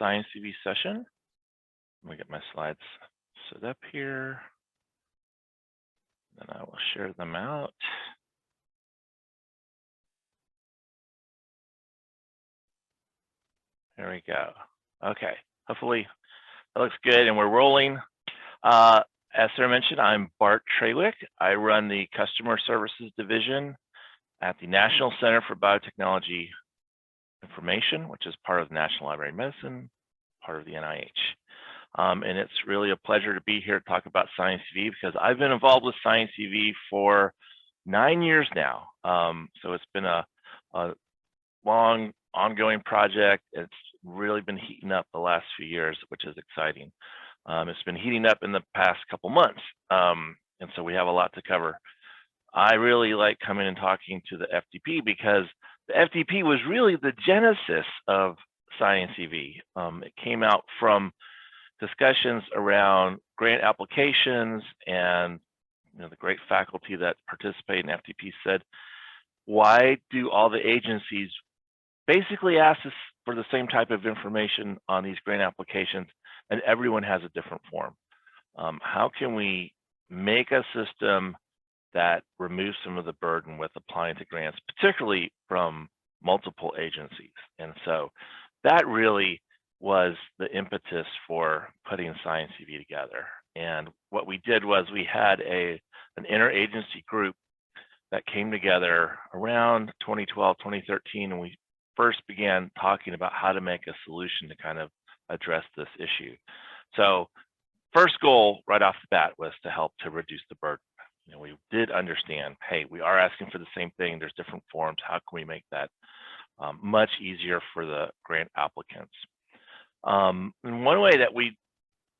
ScienCV session. Let me get my slides set up here. Then I will share them out. There we go. Okay, hopefully that looks good and we're rolling. As Sarah mentioned, I'm Bart Trawick. I run the Customer Services Division at the National Center for Biotechnology Information, which is part of the National Library of Medicine, part of the NIH. And it's really a pleasure to be here to talk about ScienCV because I've been involved with ScienCV for 9 years now. So it's been a long, ongoing project. It's really been heating up the last few years, which is exciting. It's been heating up in the past couple months. And so we have a lot to cover. I really like coming and talking to the FDP because the FDP was really the genesis of ScienCV. It came out from discussions around grant applications, and the great faculty that participate in FDP said, why do all the agencies basically ask us for the same type of information on these grant applications, and everyone has a different form? How can we make a system that removes some of the burden with applying to grants, particularly from multiple agencies? And so that really was the impetus for putting ScienCV together. And what we did was we had an interagency group that came together around 2012, 2013, and we first began talking about how to make a solution to kind of address this issue. So first goal right off the bat was to help to reduce the burden. We did understand, hey, we are asking for the same thing. There's different forms. How can we make that much easier for the grant applicants? And one way that we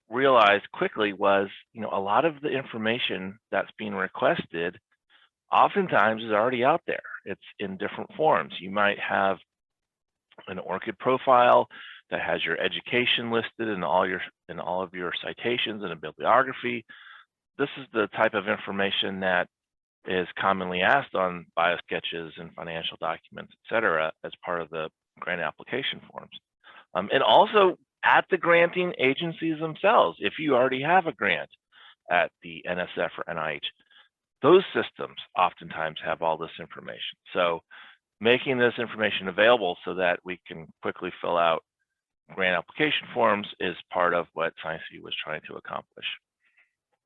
realized quickly was, a lot of the information that's being requested oftentimes is already out there. It's in different forms. You might have an ORCID profile that has your education listed in all of your citations and a bibliography. This is the type of information that is commonly asked on biosketches and financial documents, et cetera, as part of the grant application forms. And also at the granting agencies themselves, if you already have a grant at the NSF or NIH, those systems oftentimes have all this information. So making this information available so that we can quickly fill out grant application forms is part of what ScienCV was trying to accomplish.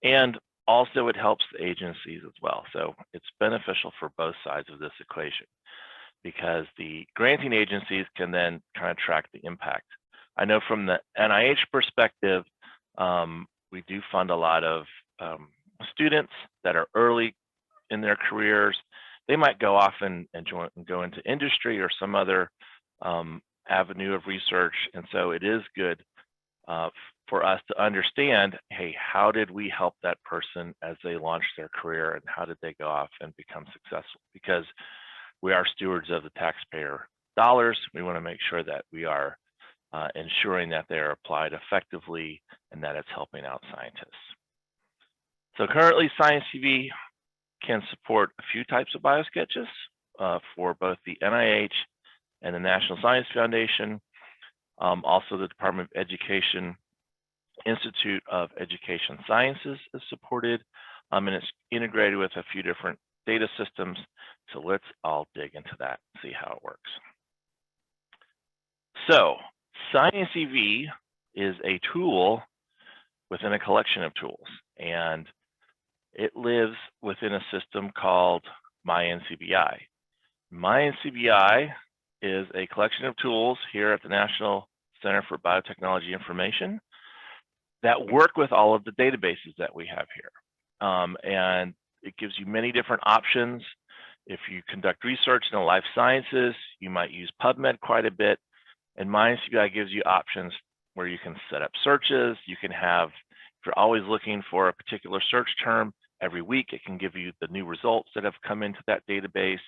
And also it helps the agencies as well. So it's beneficial for both sides of this equation because the granting agencies can then kind of track the impact. I know from the NIH perspective, we do fund a lot of students that are early in their careers. They might go off and go into industry or some other avenue of research. And so it is good for us to understand, hey, how did we help that person as they launched their career and how did they go off and become successful? Because we are stewards of the taxpayer dollars. We want to make sure that we are ensuring that they're applied effectively and that it's helping out scientists. So currently ScienCV can support a few types of biosketches for both the NIH and the National Science Foundation. Also the Department of Education Institute of Education Sciences is supported, and it's integrated with a few different data systems. So let's all dig into that and see how it works. So ScienCV is a tool within a collection of tools, and it lives within a system called MyNCBI. MyNCBI is a collection of tools here at the National Center for Biotechnology Information that work with all of the databases that we have here. And it gives you many different options. If you conduct research in the life sciences, you might use PubMed quite a bit. And MyNCBI gives you options where you can set up searches. You can have, if you're always looking for a particular search term, every week it can give you the new results that have come into that database.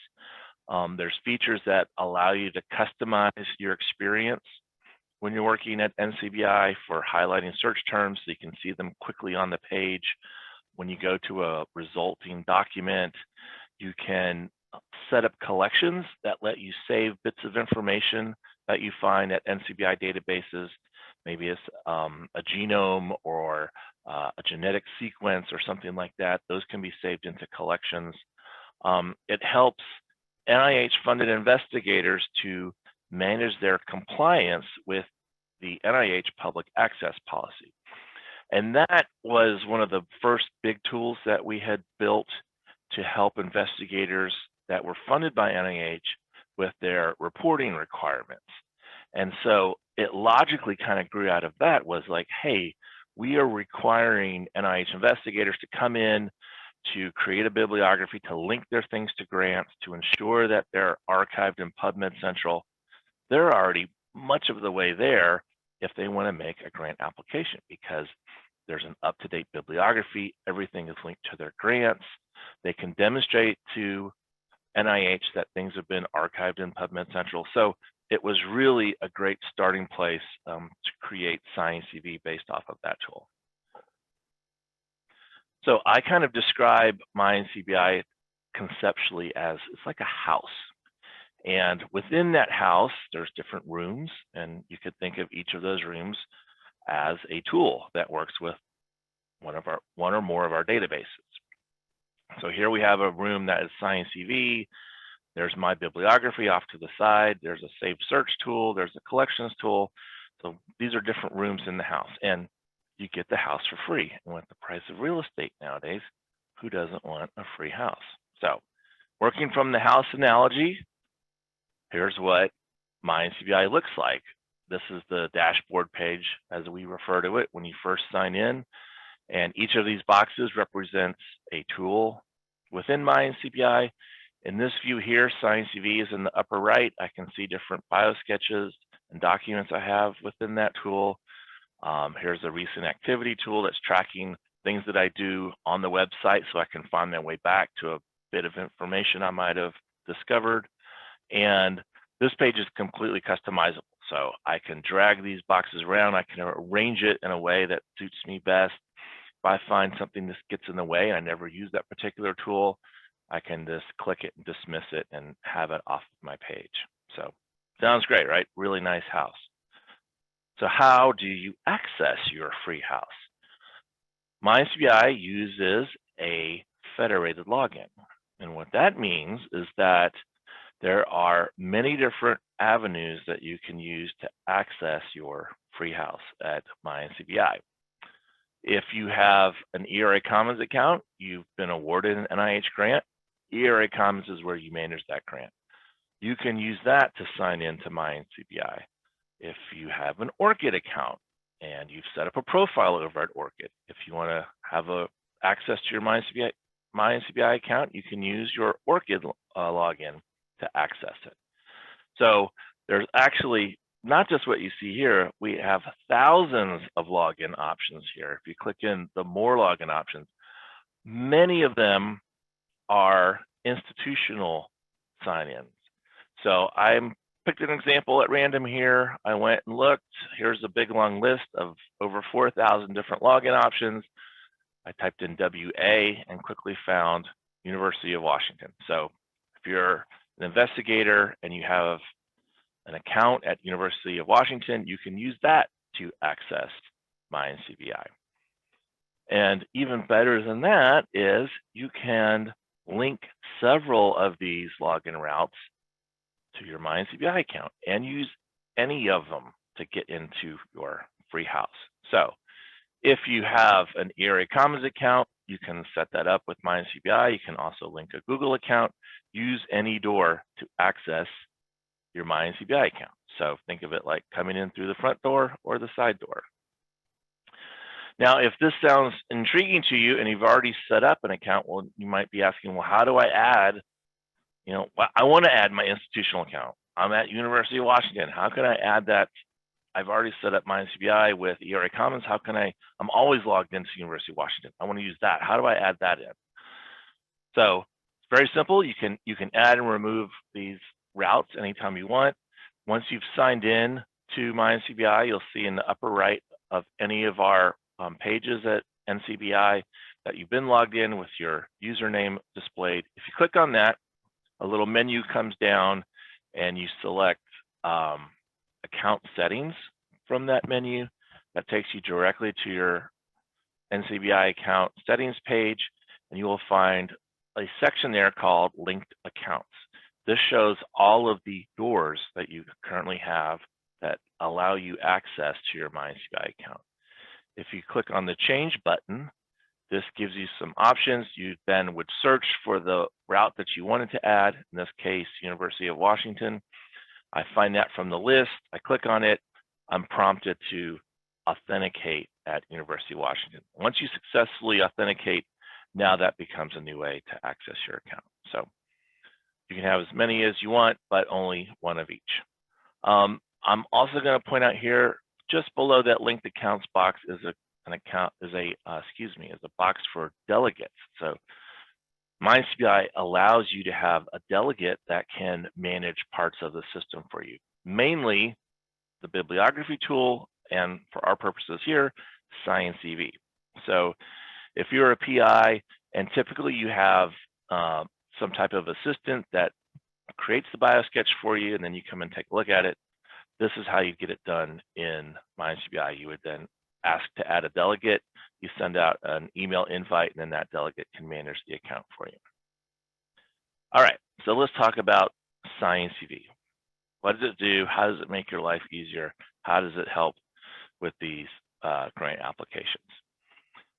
There's features that allow you to customize your experience when you're working at NCBI for highlighting search terms so you can see them quickly on the page. When you go to a resulting document, you can set up collections that let you save bits of information that you find at NCBI databases maybe it's a genome or a genetic sequence or something like that. Those can be saved into collections. It helps NIH-funded investigators to manage their compliance with the NIH public access policy. And that was one of the first big tools that we had built to help investigators that were funded by NIH with their reporting requirements. And so it logically kind of grew out of that, was like, hey, we are requiring NIH investigators to come in to create a bibliography, to link their things to grants, to ensure that they're archived in PubMed Central. They're already much of the way there if they want to make a grant application, because there's an up-to-date bibliography, everything is linked to their grants. They can demonstrate to NIH that things have been archived in PubMed Central. So it was really a great starting place to create ScienCV based off of that tool. So I kind of describe MyNCBI conceptually as it's like a house. And within that house, there's different rooms, and you could think of each of those rooms as a tool that works with one or more of our databases. So here we have a room that is ScienCV. There's my bibliography off to the side. There's a saved search tool. There's a collections tool. So these are different rooms in the house, and you get the house for free. And with the price of real estate nowadays, who doesn't want a free house? So working from the house analogy, here's what MyNCBI looks like. This is the dashboard page, as we refer to it, when you first sign in. And each of these boxes represents a tool within MyNCBI. In this view here, ScienCV is in the upper right. I can see different biosketches and documents I have within that tool. Here's a recent activity tool that's tracking things that I do on the website, so I can find my way back to a bit of information I might have discovered. And this page is completely customizable. So I can drag these boxes around. I can arrange it in a way that suits me best. If I find something that gets in the way and I never use that particular tool, I can just click it and dismiss it and have it off of my page. So sounds great, right? Really nice house. So how do you access your free house? MyNCBI uses a federated login. And what that means is that there are many different avenues that you can use to access your free house at MyNCBI. If you have an ERA Commons account, you've been awarded an NIH grant. ERA Commons is where you manage that grant. You can use that to sign into MyNCBI. If you have an ORCID account and you've set up a profile over at ORCID, if you want to have access to your MyNCBI account, you can use your ORCID login to access it. So there's actually not just what you see here, we have thousands of login options here. If you click in the more login options, many of them are institutional sign-ins. So I picked an example at random here. I went and looked. Here's a big long list of over 4,000 different login options. I typed in WA and quickly found University of Washington. So if you're an investigator and you have an account at University of Washington, you can use that to access MyNCBI. And even better than that is you can link several of these login routes to your MyNCBI account and use any of them to get into your free house. So if you have an ERA Commons account, you can set that up with MyNCBI. You can also link a Google account, use any door to access your MyNCBI account. So think of it like coming in through the front door or the side door. Now, if this sounds intriguing to you and you've already set up an account, well, you might be asking, well, how do I add, I want to add my institutional account. I'm at University of Washington. How can I add that? I've already set up MyNCBI with ERA Commons. How can I'm always logged into University of Washington. I want to use that. How do I add that in? So it's very simple. You can add and remove these routes anytime you want. Once you've signed in to MyNCBI, you'll see in the upper right of any of our pages at NCBI that you've been logged in with your username displayed. If you click on that, a little menu comes down and you select account settings from that menu. that takes you directly to your NCBI account settings page, and you will find a section there called linked accounts. This shows all of the doors that you currently have that allow you access to your MyNCBI account. If you click on the change button, this gives you some options. You then would search for the route that you wanted to add, in this case, University of Washington. I find that from the list. I click on it. I'm prompted to authenticate at University of Washington. Once you successfully authenticate, now that becomes a new way to access your account. So you can have as many as you want, but only one of each. I'm also going to point out here, just below that linked accounts box is a box for delegates. So MyNCBI allows you to have a delegate that can manage parts of the system for you, mainly the bibliography tool, and for our purposes here, ScienCV. So if you're a PI and typically you have some type of assistant that creates the biosketch for you, and then you come and take a look at it, this is how you get it done in MyNCBI. You would then ask to add a delegate, you send out an email invite, and then that delegate can manage the account for you. All right, so let's talk about ScienCV. What does it do? How does it make your life easier? How does it help with these grant applications?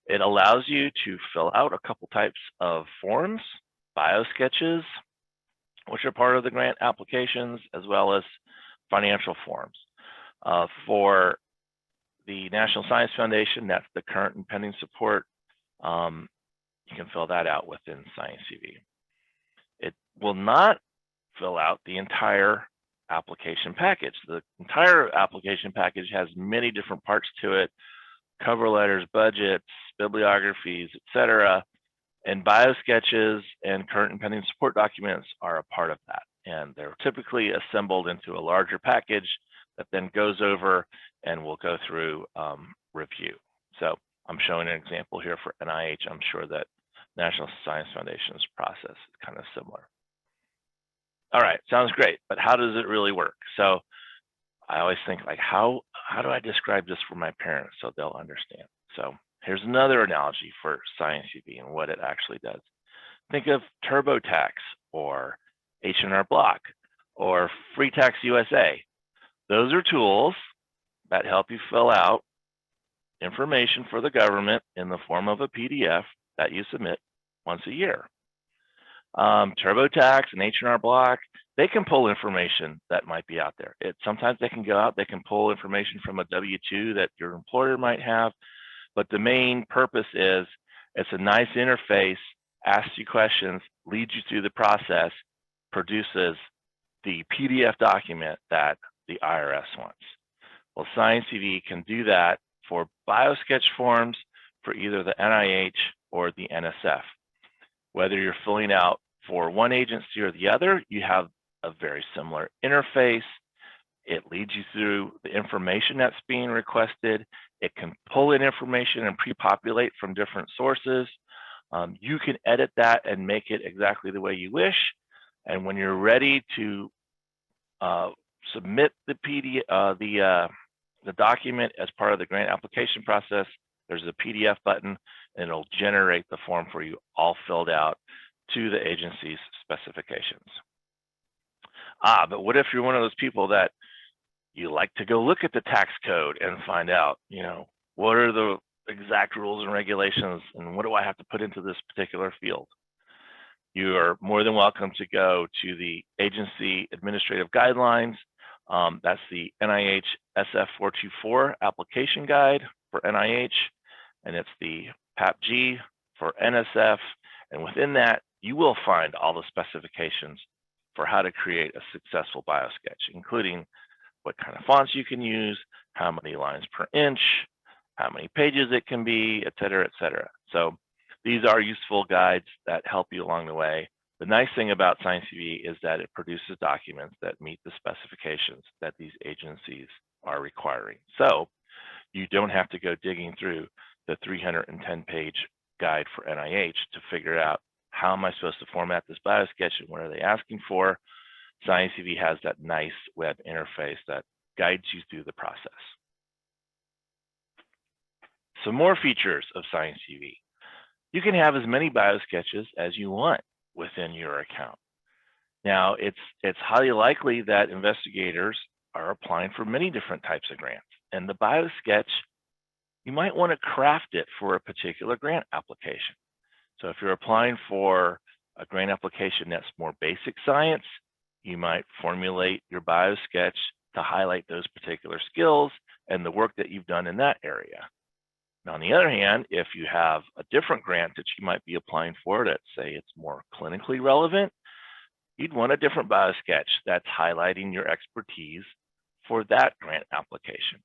It allows you to fill out a couple types of forms, biosketches, which are part of the grant applications, as well as financial forms. For the National Science Foundation, that's the current and pending support. You can fill that out within ScienCV. It will not fill out the entire application package. The entire application package has many different parts to it: cover letters, budgets, bibliographies, etc. And biosketches and current and pending support documents are a part of that. And they're typically assembled into a larger package that then goes over and will go through review. So I'm showing an example here for NIH. I'm sure that National Science Foundation's process is kind of similar. All right, sounds great, but how does it really work? So I always think, like, how do I describe this for my parents so they'll understand? So here's another analogy for ScienCV and what it actually does. Think of TurboTax or H&R Block or Free Tax USA. Those are tools that help you fill out information for the government in the form of a PDF that you submit once a year. TurboTax and H&R Block, they can pull information that might be out there. Sometimes they can go out, they can pull information from a W-2 that your employer might have, but the main purpose is it's a nice interface, asks you questions, leads you through the process, produces the PDF document that the IRS wants. Well, ScienCV can do that for biosketch forms for either the NIH or the NSF. Whether you're filling out for one agency or the other, you have a very similar interface. It leads you through the information that's being requested. It can pull in information and pre-populate from different sources. You can edit that and make it exactly the way you wish. And when you're ready to submit the document as part of the grant application process, there's a PDF button, and it'll generate the form for you, all filled out to the agency's specifications. But what if you're one of those people that you like to go look at the tax code and find out, what are the exact rules and regulations, and what do I have to put into this particular field? You are more than welcome to go to the agency administrative guidelines. That's the NIH SF 424 application guide for NIH, and it's the PAPG for NSF. And within that, you will find all the specifications for how to create a successful biosketch, including what kind of fonts you can use, how many lines per inch, how many pages it can be, et cetera, et cetera. So these are useful guides that help you along the way. The nice thing about ScienCV is that it produces documents that meet the specifications that these agencies are requiring. So you don't have to go digging through the 310-page guide for NIH to figure out, how am I supposed to format this biosketch and what are they asking for? ScienCV has that nice web interface that guides you through the process. Some more features of ScienCV. You can have as many biosketches as you want within your account. Now, it's highly likely that investigators are applying for many different types of grants, and the biosketch, you might want to craft it for a particular grant application. So if you're applying for a grant application that's more basic science, you might formulate your biosketch to highlight those particular skills and the work that you've done in that area. Now, on the other hand, if you have a different grant that you might be applying for that say it's more clinically relevant, you'd want a different biosketch that's highlighting your expertise for that grant application.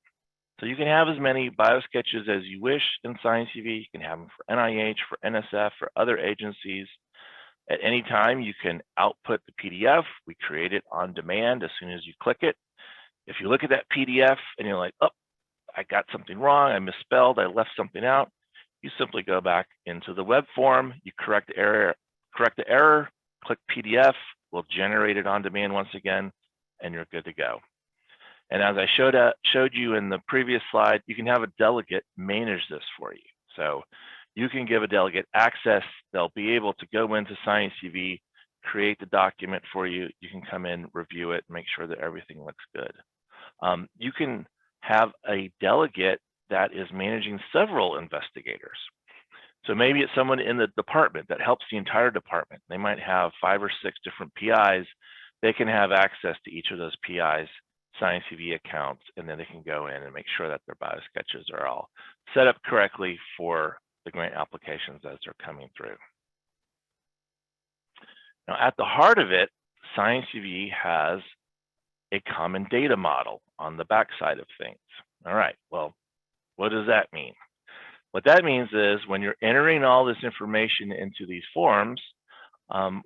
So you can have as many biosketches as you wish in ScienCV. You can have them for NIH, for NSF, for other agencies. At any time, you can output the PDF. We create it on demand as soon as you click it. If you look at that PDF and you're like, oh, I got something wrong, I misspelled, I left something out, you simply go back into the web form, you correct the error, click PDF, we'll generate it on demand once again, and you're good to go. And as I showed you in the previous slide, you can have a delegate manage this for you. So you can give a delegate access. They'll be able to go into ScienCV, create the document for you. You can come in, review it, make sure that everything looks good. You can have a delegate that is managing several investigators. So maybe it's someone in the department that helps the entire department. They might have 5 or 6 different PIs. They can have access to each of those PIs' ScienCV accounts, and then they can go in and make sure that their biosketches are all set up correctly for the grant applications as they're coming through. Now, at the heart of it, ScienCV has a common data model on the backside of things. All right, well, what does that mean? What that means is when you're entering all this information into these forms,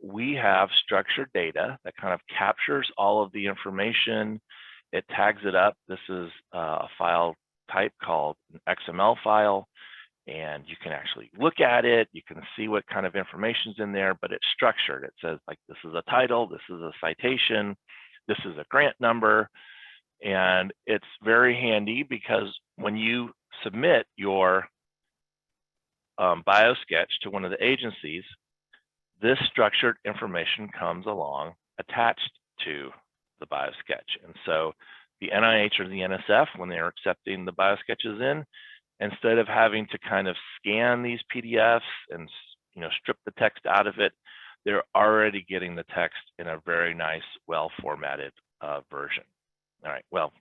we have structured data that kind of captures all of the information. It tags it up. This is a file type called an XML file, and you can actually look at it. You can see what kind of information is in there, but it's structured. It says, like, this is a title, this is a citation, this is a grant number, and it's very handy because when you submit your biosketch to one of the agencies, this structured information comes along attached to the biosketch. And so the NIH or the NSF, when they're accepting the biosketches in, instead of having to kind of scan these PDFs and strip the text out of it, they're already getting the text in a very nice, well-formatted version. All right, well,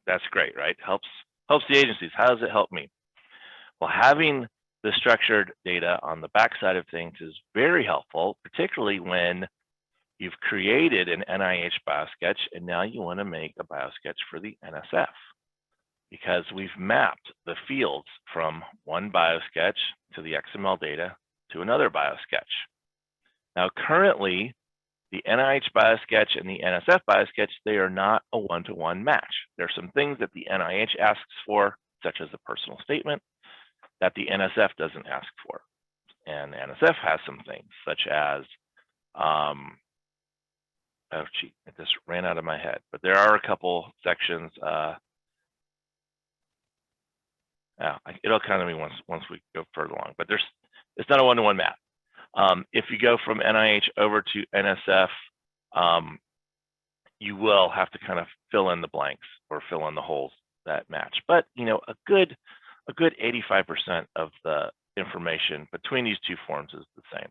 that's great, right? Helps the agencies. How does it help me? Well, having the structured data on the backside of things is very helpful, particularly when you've created an NIH biosketch and now you want to make a biosketch for the NSF, because we've mapped the fields from one biosketch to the XML data to another biosketch. Now, currently, the NIH biosketch and the NSF biosketch, they are not a one-to-one match. There's some things that the NIH asks for, such as a personal statement, that the NSF doesn't ask for. And NSF has some things, such as, oh gee, it just ran out of my head, but there are a couple sections. It'll come to me once we go further along, but it's not a one-to-one map. If you go from NIH over to NSF, you will have to kind of fill in the blanks or fill in the holes that match. But a good 85% of the information between these two forms is the same.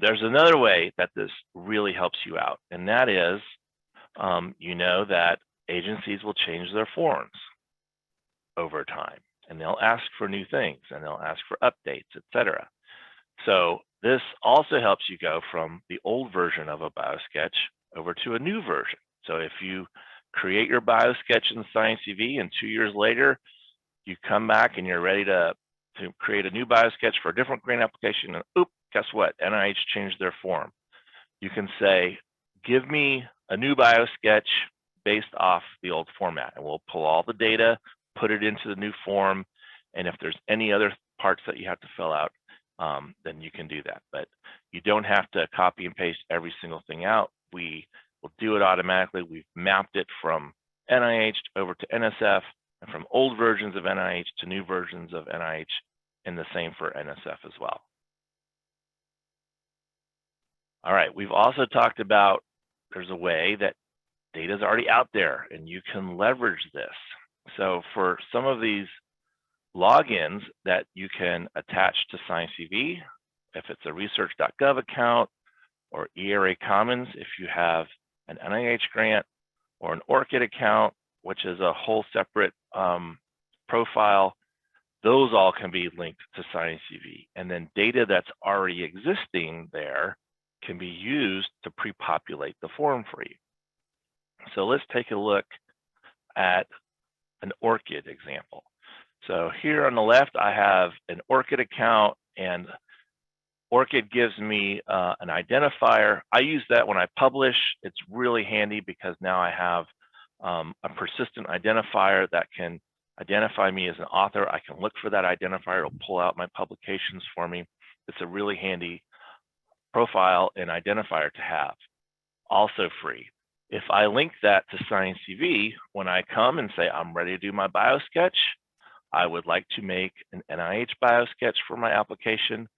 There's another way that this really helps you out, and that is, that agencies will change their forms over time, and they'll ask for new things, and they'll ask for updates, etc. So this also helps you go from the old version of a biosketch over to a new version. So if you create your biosketch in ScienCV and 2 years later, you come back and you're ready to create a new biosketch for a different grant application, and oops, guess what? NIH changed their form. You can say, give me a new biosketch based off the old format, and we'll pull all the data, put it into the new form, and if there's any other parts that you have to fill out, then you can do that. But you don't have to copy and paste every single thing out. We will do it automatically. We've mapped it from NIH over to NSF, and from old versions of NIH to new versions of NIH, and the same for NSF as well. All right, we've also talked about there's a way that data is already out there and you can leverage this. So for some of these logins that you can attach to ScienCV, if it's a research.gov account or ERA Commons, if you have an NIH grant, or an ORCID account, which is a whole separate profile, those all can be linked to ScienCV. And then data that's already existing there can be used to pre-populate the form for you. So let's take a look at an ORCID example. So here on the left, I have an ORCID account, and ORCID gives me an identifier. I use that when I publish. It's really handy because now I have a persistent identifier that can identify me as an author. I can look for that identifier. It'll pull out my publications for me. It's a really handy profile and identifier to have. Also free. If I link that to ScienCV, when I come and say I'm ready to do my biosketch, I would like to make an NIH biosketch for my application.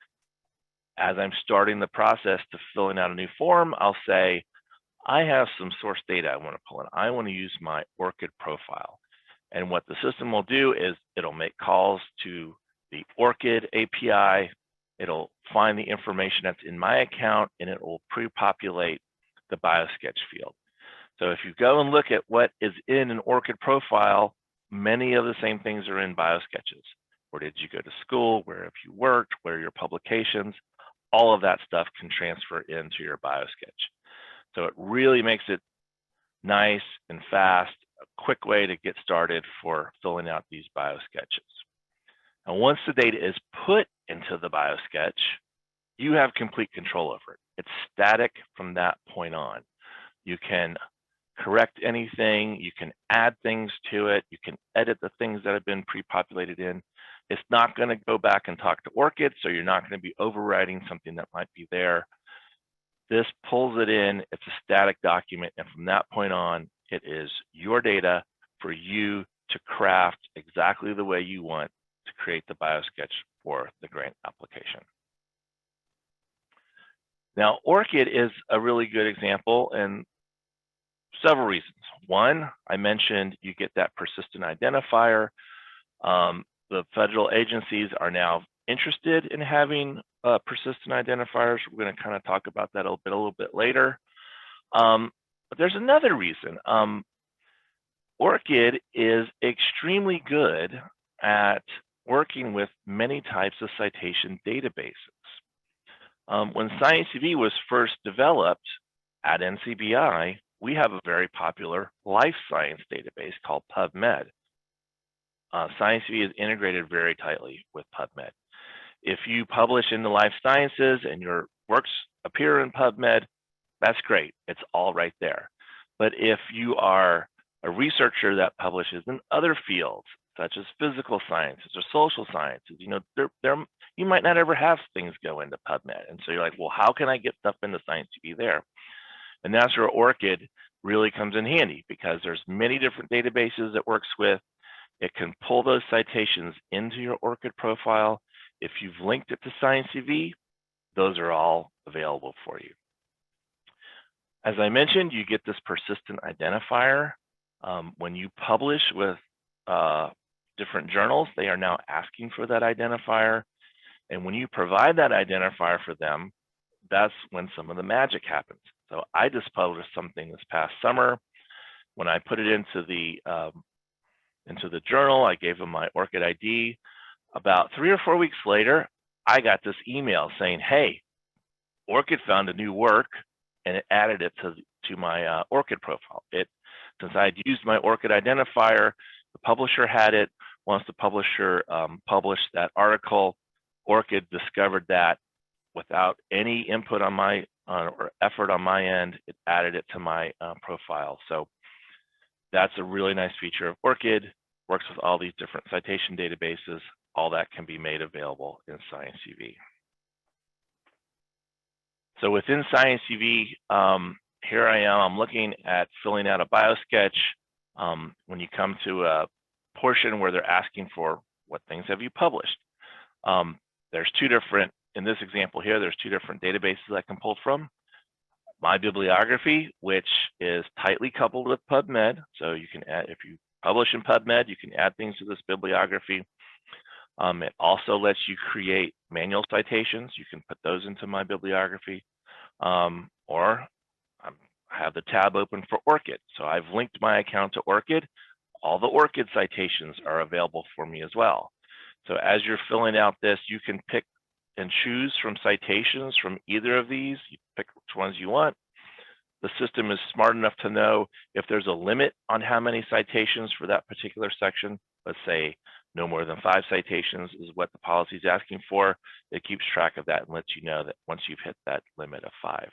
As I'm starting the process to filling out a new form, I'll say, I have some source data I want to pull in. I want to use my ORCID profile. And what the system will do is it'll make calls to the ORCID API. It'll find the information that's in my account, and it will pre-populate the biosketch field. So if you go and look at what is in an ORCID profile, many of the same things are in biosketches. Where did you go to school? Where have you worked? Where are your publications? All of that stuff can transfer into your biosketch. So it really makes it nice and fast, a quick way to get started for filling out these biosketches. And once the data is put into the biosketch, you have complete control over it. It's static from that point on. You can correct anything, you can add things to it, you can edit the things that have been pre-populated in. It's not going to go back and talk to ORCID, so you're not going to be overwriting something that might be there. This pulls it in, it's a static document, and from that point on, it is your data for you to craft exactly the way you want to create the biosketch for the grant application. Now, ORCID is a really good example, and several reasons. One, I mentioned you get that persistent identifier. The federal agencies are now interested in having persistent identifiers. We're going to kind of talk about that a little bit later. But there's another reason. ORCID is extremely good at working with many types of citation databases. When ScienCV was first developed at NCBI, we have a very popular life science database called PubMed. ScienCV is integrated very tightly with PubMed. If you publish in the life sciences and your works appear in PubMed, that's great. It's all right there. But if you are a researcher that publishes in other fields, such as physical sciences or social sciences, you know, you might not ever have things go into PubMed. And so you're like, well, how can I get stuff into ScienCV there? And that's where ORCID really comes in handy, because there's many different databases it works with. It can pull those citations into your ORCID profile. If you've linked it to ScienCV, those are all available for you. As I mentioned, you get this persistent identifier. When you publish with different journals, they are now asking for that identifier. And when you provide that identifier for them, that's when some of the magic happens. So I just published something this past summer. When I put it into the journal, I gave them my ORCID ID. About 3 or 4 weeks later, I got this email saying, hey, ORCID found a new work, and it added it to my ORCID profile. Since I'd used my ORCID identifier, the publisher had it. Once the publisher published that article, ORCID discovered that without any input on my or effort on my end, it added it to my profile. So that's a really nice feature of ORCID. Works with all these different citation databases. All that can be made available in ScienCV. So within ScienCV, here I am. I'm looking at filling out a biosketch. When you come to portion where they're asking for what things have you published. There's two different, in this example here, there's two different databases I can pull from. My bibliography, which is tightly coupled with PubMed. So you can add, if you publish in PubMed, you can add things to this bibliography. It also lets you create manual citations. You can put those into my bibliography. Or I have the tab open for ORCID. So I've linked my account to ORCID. All the ORCID citations are available for me as well. So as you're filling out this, you can pick and choose from citations from either of these. You pick which ones you want. The system is smart enough to know if there's a limit on how many citations for that particular section. Let's say no more than 5 citations is what the policy is asking for. It keeps track of that and lets you know that once you've hit that limit of 5.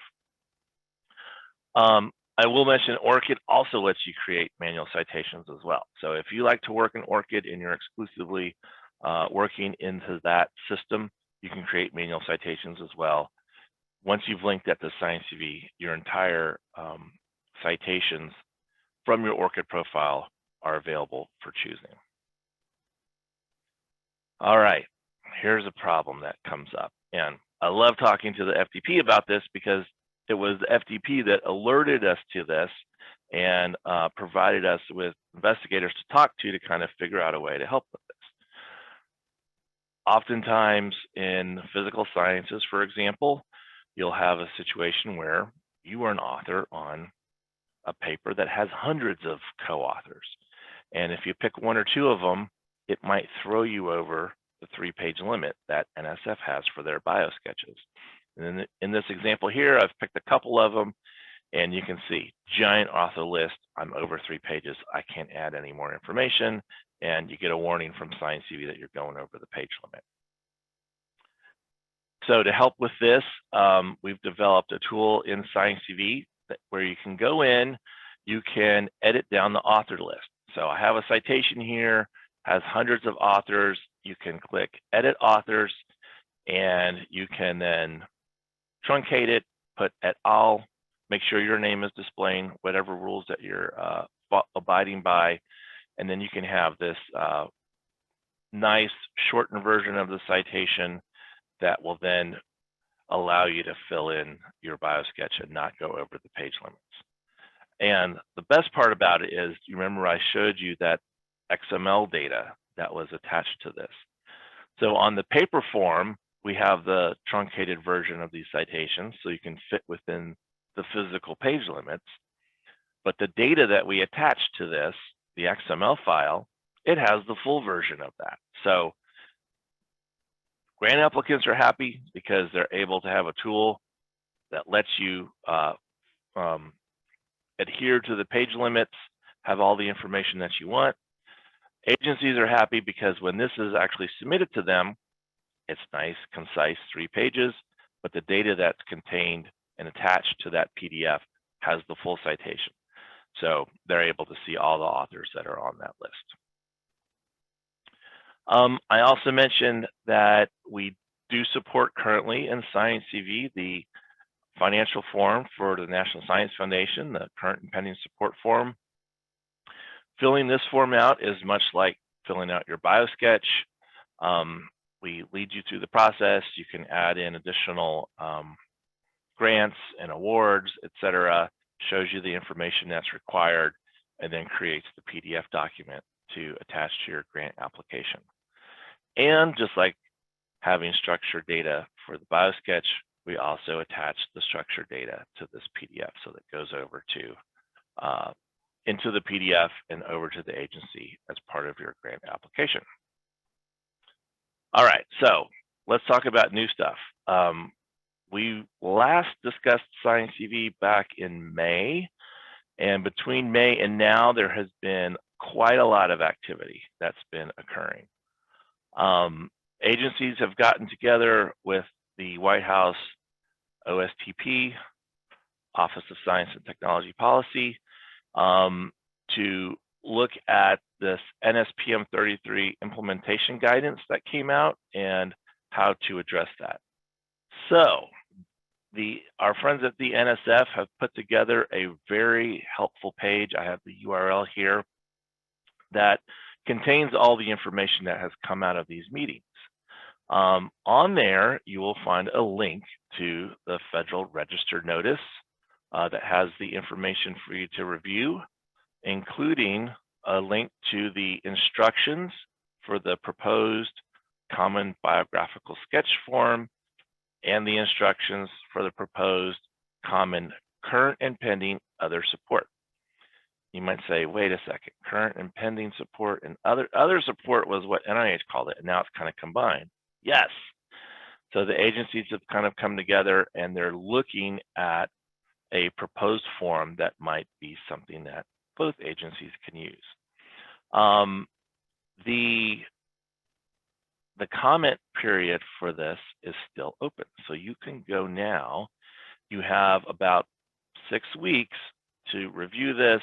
I will mention ORCID also lets you create manual citations as well. So if you like to work in ORCID and you're exclusively working into that system, you can create manual citations as well. Once you've linked that to ScienCV, your entire citations from your ORCID profile are available for choosing. All right, here's a problem that comes up. And I love talking to the FDP about this because it was the FDP that alerted us to this and provided us with investigators to talk to kind of figure out a way to help with this. Oftentimes in physical sciences, for example, you'll have a situation where you are an author on a paper that has hundreds of co-authors. And if you pick 1 or 2 of them, it might throw you over the 3-page limit that NSF has for their bio sketches. And in this example here, I've picked a couple of them, and you can see giant author list. I'm over 3 pages. I can't add any more information, and you get a warning from ScienCV that you're going over the page limit. So to help with this, we've developed a tool in ScienCV where you can go in, you can edit down the author list. So I have a citation here, has hundreds of authors. You can click Edit Authors, and you can then truncate it, put et al., make sure your name is displaying, whatever rules that you're abiding by, and then you can have this nice shortened version of the citation that will then allow you to fill in your biosketch and not go over the page limits. And the best part about it is, you remember I showed you that XML data that was attached to this. So on the paper form, we have the truncated version of these citations, so you can fit within the physical page limits. But the data that we attach to this, the XML file, it has the full version of that. So grant applicants are happy because they're able to have a tool that lets you adhere to the page limits, have all the information that you want. Agencies are happy because when this is actually submitted to them, it's nice, concise, 3 pages, but the data that's contained and attached to that PDF has the full citation. So they're able to see all the authors that are on that list. I also mentioned that we do support currently in ScienCV the financial form for the National Science Foundation, the current and pending support form. Filling this form out is much like filling out your biosketch. We lead you through the process. You can add in additional grants and awards, etc. Shows you the information that's required, and then creates the PDF document to attach to your grant application. And just like having structured data for the biosketch, we also attach the structured data to this PDF, so that goes over to into the PDF and over to the agency as part of your grant application. All right, so let's talk about new stuff. We last discussed ScienCV back in May, and between May and now, there has been quite a lot of activity that's been occurring. Agencies have gotten together with the White House OSTP, Office of Science and Technology Policy, to look at this NSPM 33 implementation guidance that came out and how to address that. So our friends at the NSF have put together a very helpful page. I have the URL here that contains all the information that has come out of these meetings. On there, you will find a link to the Federal Register notice that has the information for you to review, including a link to the instructions for the proposed common biographical sketch form and the instructions for the proposed common current and pending other support. You might say, wait a second, current and pending support and other support was what NIH called it, and now it's kind of combined. Yes. So the agencies have kind of come together and they're looking at a proposed form that might be something that both agencies can use. The comment period for this is still open. So you can go now. You have about 6 weeks to review this,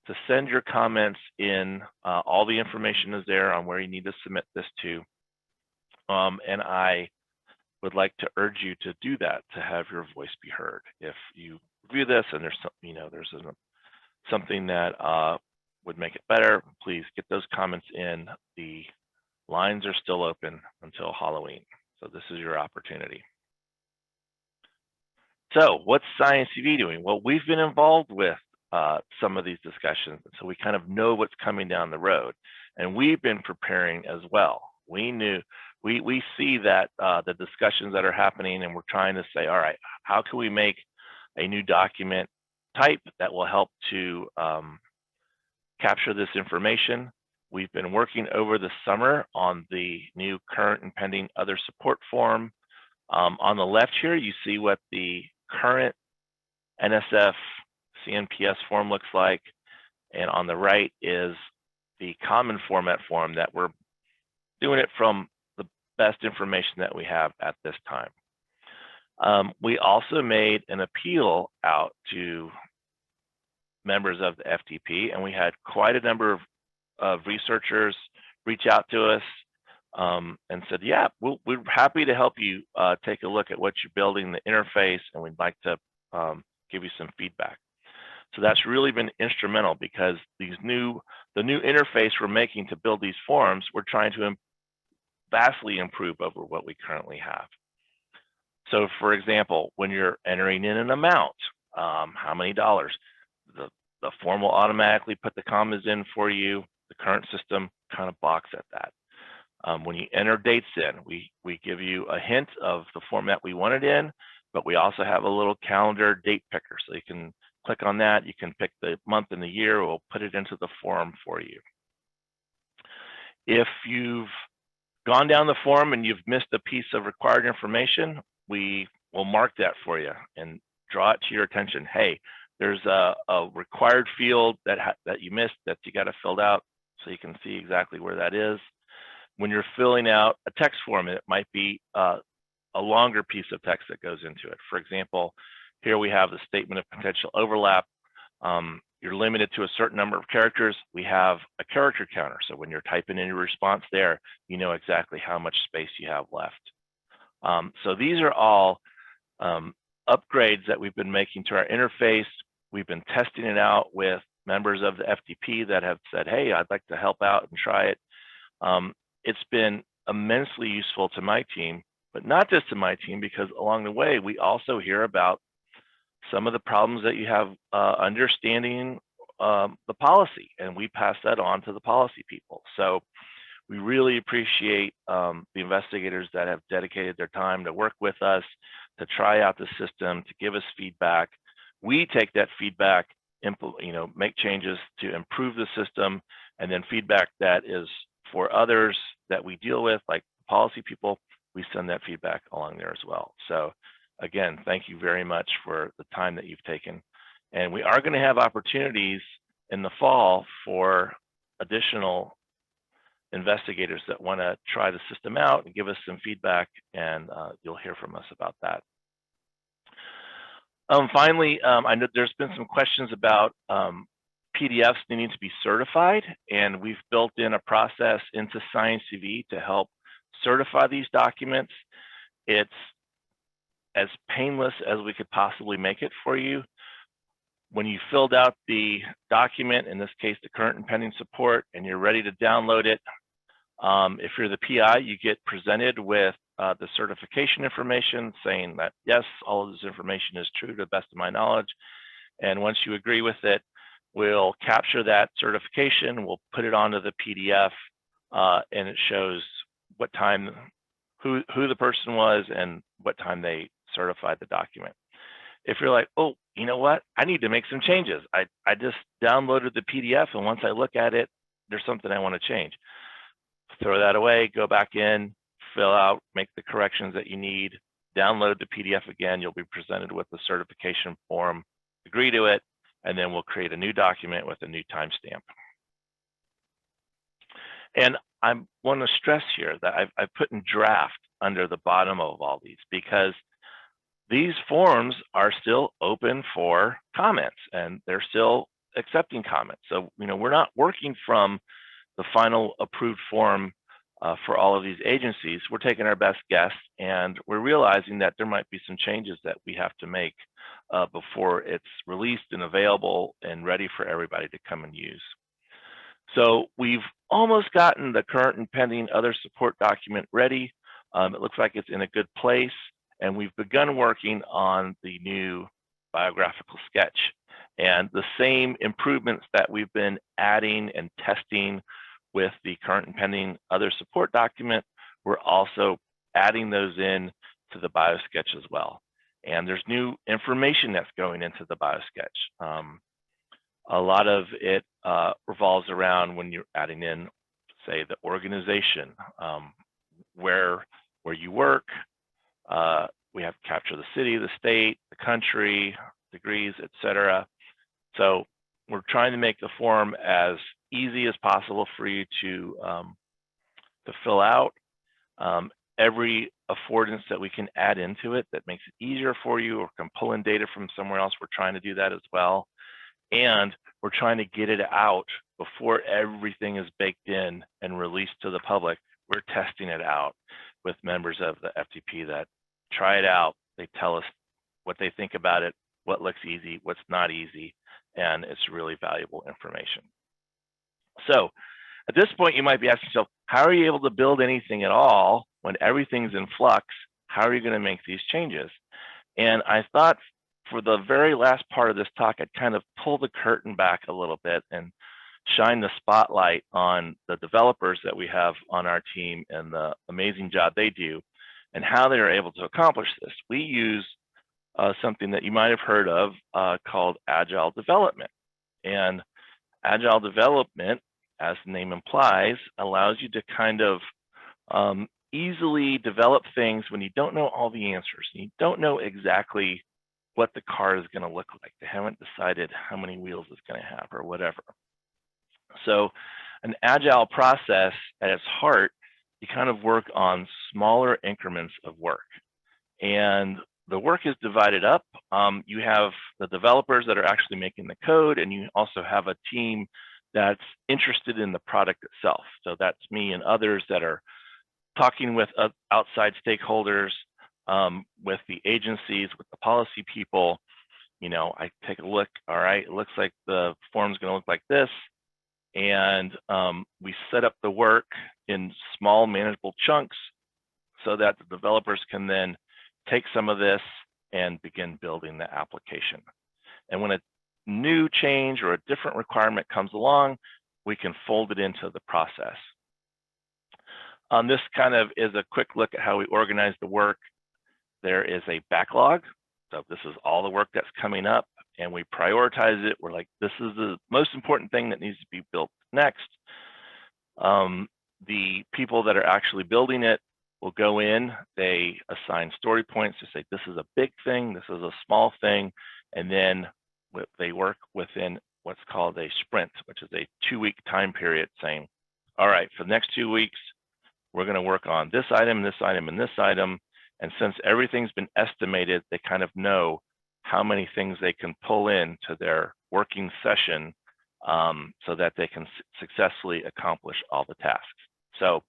to send your comments in. All the information is there on where you need to submit this to. And I would like to urge you to do that, to have your voice be heard. If you review this and there's something that would make it better, please get those comments in. The lines are still open until Halloween, so this is your opportunity. So what's ScienCV doing? Well, we've been involved with some of these discussions, so we kind of know what's coming down the road, and we've been preparing as well. We see that the discussions that are happening, and we're trying to say, all right, how can we make a new document type that will help to capture this information? We've been working over the summer on the new current and pending other support form. On the left here, you see what the current NSF CNPS form looks like, and on the right is the common format form that we're doing it from the best information that we have at this time. We also made an appeal out to members of the FDP, and we had quite a number of researchers reach out to us and said, yeah, we're happy to help you take a look at what you're building, the interface, and we'd like to give you some feedback. So that's really been instrumental, because the new interface we're making to build these forms, we're trying to vastly improve over what we currently have. So for example, when you're entering in an amount, how many dollars, the form will automatically put the commas in for you. The current system kind of balks at that. When you enter dates in, we give you a hint of the format we want it in, but we also have a little calendar date picker. So you can click on that, you can pick the month and the year, we'll put it into the form for you. If you've gone down the form and you've missed a piece of required information, we will mark that for you and draw it to your attention. Hey, there's a required field that you missed that you got to fill out, so you can see exactly where that is. When you're filling out a text form, it might be a longer piece of text that goes into it. For example, here we have the statement of potential overlap. You're limited to a certain number of characters. We have a character counter, so when you're typing in your response there, you know exactly how much space you have left. So these are all upgrades that we've been making to our interface. We've been testing it out with members of the FDP that have said, hey, I'd like to help out and try it. It's been immensely useful to my team, but not just to my team, because along the way, we also hear about some of the problems that you have understanding the policy, and we pass that on to the policy people. So we really appreciate the investigators that have dedicated their time to work with us, to try out the system, to give us feedback. We take that feedback, make changes to improve the system, and then feedback that is for others that we deal with, like policy people, we send that feedback along there as well. So again, thank you very much for the time that you've taken. And we are going to have opportunities in the fall for additional investigators that want to try the system out and give us some feedback, and you'll hear from us about that. Finally, I know there's been some questions about PDFs needing to be certified, and we've built in a process into ScienCV to help certify these documents. It's as painless as we could possibly make it for you. when you filled out the document, in this case, the current and pending support, and you're ready to download it, if you're the PI, you get presented with the certification information saying that, yes, all of this information is true to the best of my knowledge. And once you agree with it, we'll capture that certification, we'll put it onto the PDF, and it shows what time, who the person was and what time they certified the document. If you're like, oh, you know what, I need to make some changes. I just downloaded the PDF, and once I look at it, there's something I want to change. Throw that away, go back in, fill out, make the corrections that you need, download the PDF again. You'll be presented with the certification form, agree to it, and then we'll create a new document with a new timestamp. And I want to stress here that I've put in draft under the bottom of all these, because these forms are still open for comments and they're still accepting comments. So, we're not working from the final approved form for all of these agencies. We're taking our best guess, and we're realizing that there might be some changes that we have to make before it's released and available and ready for everybody to come and use. So we've almost gotten the current and pending other support document ready. It looks like it's in a good place, and we've begun working on the new biographical sketch. And the same improvements that we've been adding and testing with the current and pending other support document, we're also adding those in to the biosketch as well. And there's new information that's going into the biosketch. A lot of it revolves around when you're adding in, say, the organization, where you work. We have to capture the city, the state, the country, degrees, etc. So we're trying to make the form as easy as possible for you to fill out. Every affordance that we can add into it that makes it easier for you, or can pull in data from somewhere else, we're trying to do that as well. And we're trying to get it out before everything is baked in and released to the public. We're testing it out with members of the FDP that try it out. They tell us what they think about it, what looks easy, what's not easy, and it's really valuable information. So at this point, you might be asking yourself, how are you able to build anything at all when everything's in flux? How are you going to make these changes? And I thought for the very last part of this talk, I'd kind of pull the curtain back a little bit and shine the spotlight on the developers that we have on our team and the amazing job they do and how they are able to accomplish this. We use something that you might have heard of called Agile development. And Agile development, as the name implies, allows you to kind of easily develop things when you don't know all the answers. You don't know exactly what the car is going to look like. They haven't decided how many wheels it's going to have or whatever. So an Agile process at its heart, you kind of work on smaller increments of work. And the work is divided up. You have the developers that are actually making the code, and you also have a team that's interested in the product itself. So that's me and others that are talking with outside stakeholders, with the agencies, with the policy people. I take a look, all right, it looks like the form's going to look like this. And we set up the work in small manageable chunks so that the developers can then take some of this and begin building the application. And when a new change or a different requirement comes along, we can fold it into the process. This kind of is a quick look at how we organize the work. There is a backlog. So this is all the work that's coming up, and we prioritize it. We're like, this is the most important thing that needs to be built next. The people that are actually building it will go in, they assign story points to say, this is a big thing, this is a small thing, and then they work within what's called a sprint, which is a 2-week time period, saying, all right, for the next 2 weeks, we're going to work on this item, this item, and this item. And since everything's been estimated, they kind of know how many things they can pull in to their working session so that they can successfully accomplish all the tasks. So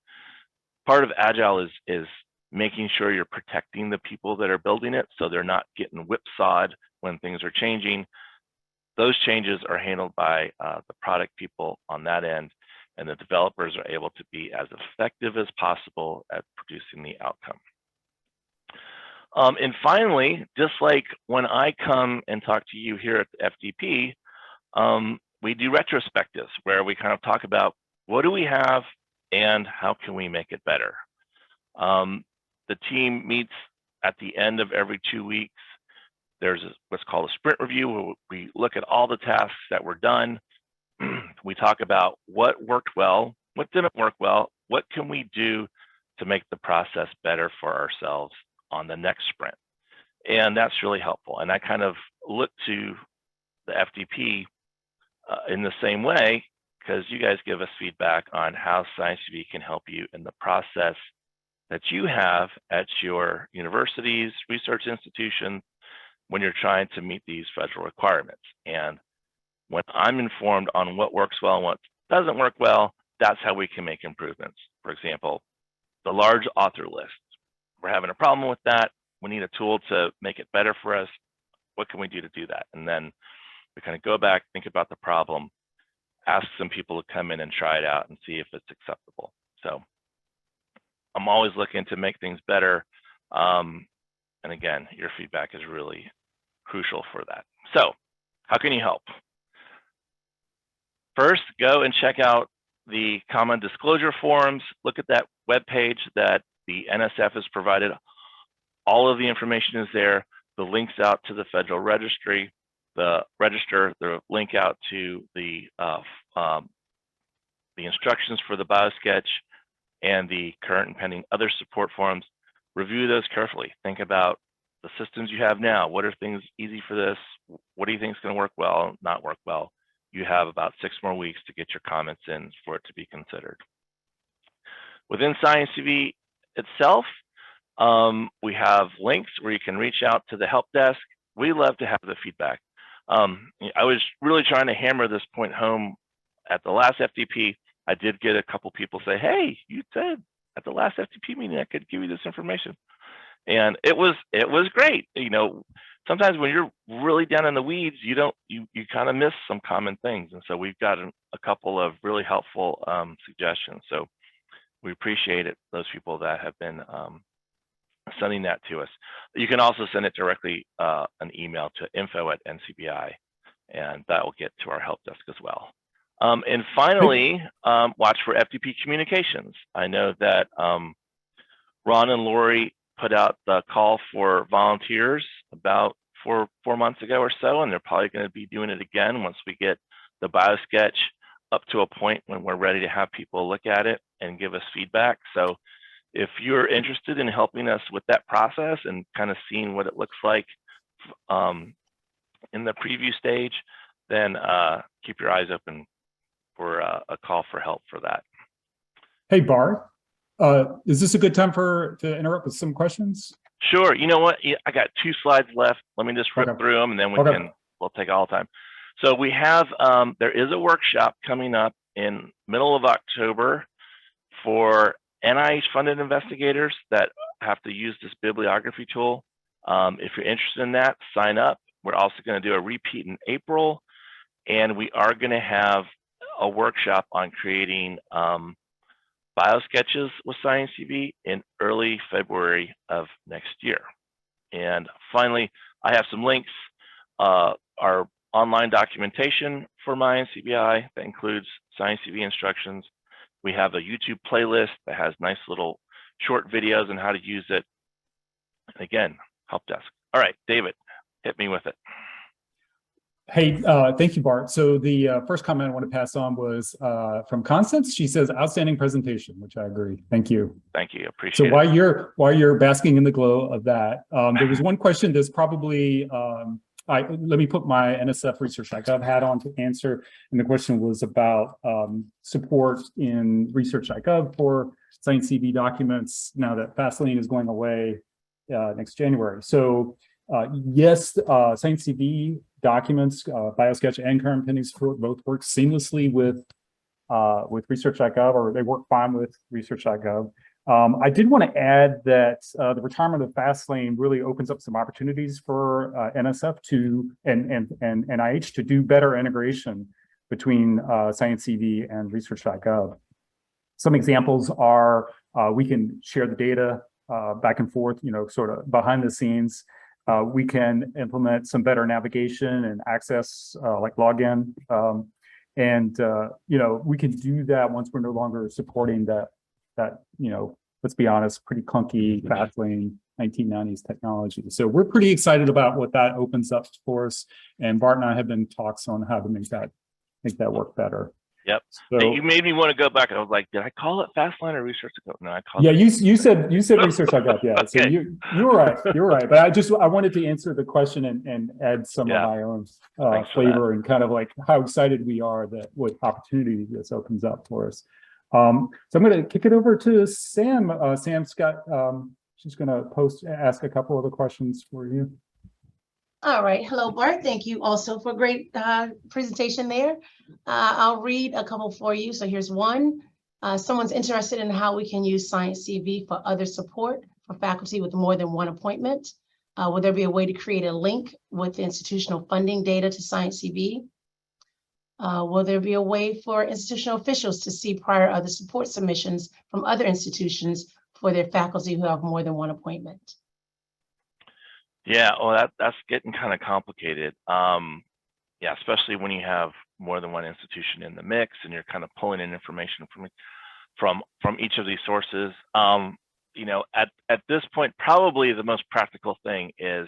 part of Agile is making sure you're protecting the people that are building it so they're not getting whipsawed when things are changing. those changes are handled by the product people on that end, and the developers are able to be as effective as possible at producing the outcome. And finally, just like when I come and talk to you here at the FDP, we do retrospectives where we kind of talk about what do we have and how can we make it better. The team meets at the end of every 2 weeks. There's what's called a sprint review, where we look at all the tasks that were done. We talk about what worked well, what didn't work well, what can we do to make the process better for ourselves on the next sprint. And that's really helpful. And I kind of look to the FDP in the same way, because you guys give us feedback on how ScienCV can help you in the process that you have at your universities, research institutions, when you're trying to meet these federal requirements. And when I'm informed on what works well and what doesn't work well, that's how we can make improvements. For example, the large author list. We're having a problem with that. We need a tool to make it better for us. What can we do to do that? And then we kind of go back, think about the problem, ask some people to come in and try it out and see if it's acceptable. So I'm always looking to make things better. And again, your feedback is really crucial for that. So how can you help? First, go and check out the common disclosure forums. Look at that web page that the NSF has provided. All of the information is there. The links out to the federal registry, the link out to the instructions for the biosketch, and the current and pending other support forums. Review those carefully. Think about the systems you have now. What are things easy for this? What do you think is going to work well, not work well? You have about 6 more weeks to get your comments in for it to be considered. Within ScienCV itself, we have links where you can reach out to the help desk. We love to have the feedback. I was really trying to hammer this point home at the last FDP. I did get a couple people say, hey, you said at the last FDP meeting I could give you this information. And it was great. You know, sometimes when you're really down in the weeds, you kind of miss some common things. And so we've got a couple of really helpful suggestions. So we appreciate it, those people that have been sending that to us. You can also send it directly an email to info@ncbi, and that will get to our help desk as well. And finally, watch for FDP communications. I know that Ron and Lori put out the call for volunteers about four months ago or so, and they're probably going to be doing it again once we get the biosketch up to a point when we're ready to have people look at it and give us feedback. So if you're interested in helping us with that process and kind of seeing what it looks like in the preview stage, then keep your eyes open for a call for help for that. Hey, Bart, is this a good time to interrupt with some questions? Sure. You know what? I got 2 slides left. Let me just rip through them, and then we'll take all the time. So we have, there is a workshop coming up in middle of October for NIH-funded investigators that have to use this bibliography tool. If you're interested in that, sign up. We're also going to do a repeat in April, and we are going to have a workshop on creating biosketches with ScienCV in early February of next year. And finally, I have some links. Our online documentation for MyNCBI that includes ScienCV instructions. We have a YouTube playlist that has nice little short videos on how to use it. And again, help desk. All right, David, hit me with it. Hey, thank you, Bart. So the first comment I want to pass on was from Constance. She says, outstanding presentation, which I agree. Thank you. Thank you, appreciate it. So while you're basking in the glow of that, there was one question that's probably, let me put my NSF Research.gov hat on to answer. And the question was about support in Research.gov for ScienCV documents now that FastLane is going away next January. So yes, ScienCV documents, biosketch and current pending support both work seamlessly with Research.gov, or they work fine with Research.gov. I did want to add that the retirement of FastLane really opens up some opportunities for NSF to and NIH to do better integration between ScienceCV and research.gov. Some examples are we can share the data back and forth, sort of behind the scenes. We can implement some better navigation and access like login. We can do that once we're no longer supporting that let's be honest, pretty clunky FastLane 1990s technology. So we're pretty excited about what that opens up for us. And Bart and I have been talks on how to make that work better. Yep. So, you made me want to go back. I was like, did I call it FastLane or research.gov? No, I called it. You said research.gov. Yeah. Okay. So you were right. You were right. But I wanted to answer the question and add some of my own flavor and kind of like how excited we are that what opportunity this opens up for us. So I'm going to kick it over to Sam. Sam's got she's going to ask a couple of the questions for you. All right. Hello, Bart. Thank you also for a great presentation there. I'll read a couple for you. So here's one. Someone's interested in how we can use ScienceCV for other support for faculty with more than one appointment. Will there be a way to create a link with the institutional funding data to ScienceCV? Will there be a way for institutional officials to see prior other support submissions from other institutions for their faculty who have more than one appointment? Yeah, well, that's getting kind of complicated. Yeah, especially when you have more than one institution in the mix and you're kind of pulling in information from each of these sources. At this point, probably the most practical thing is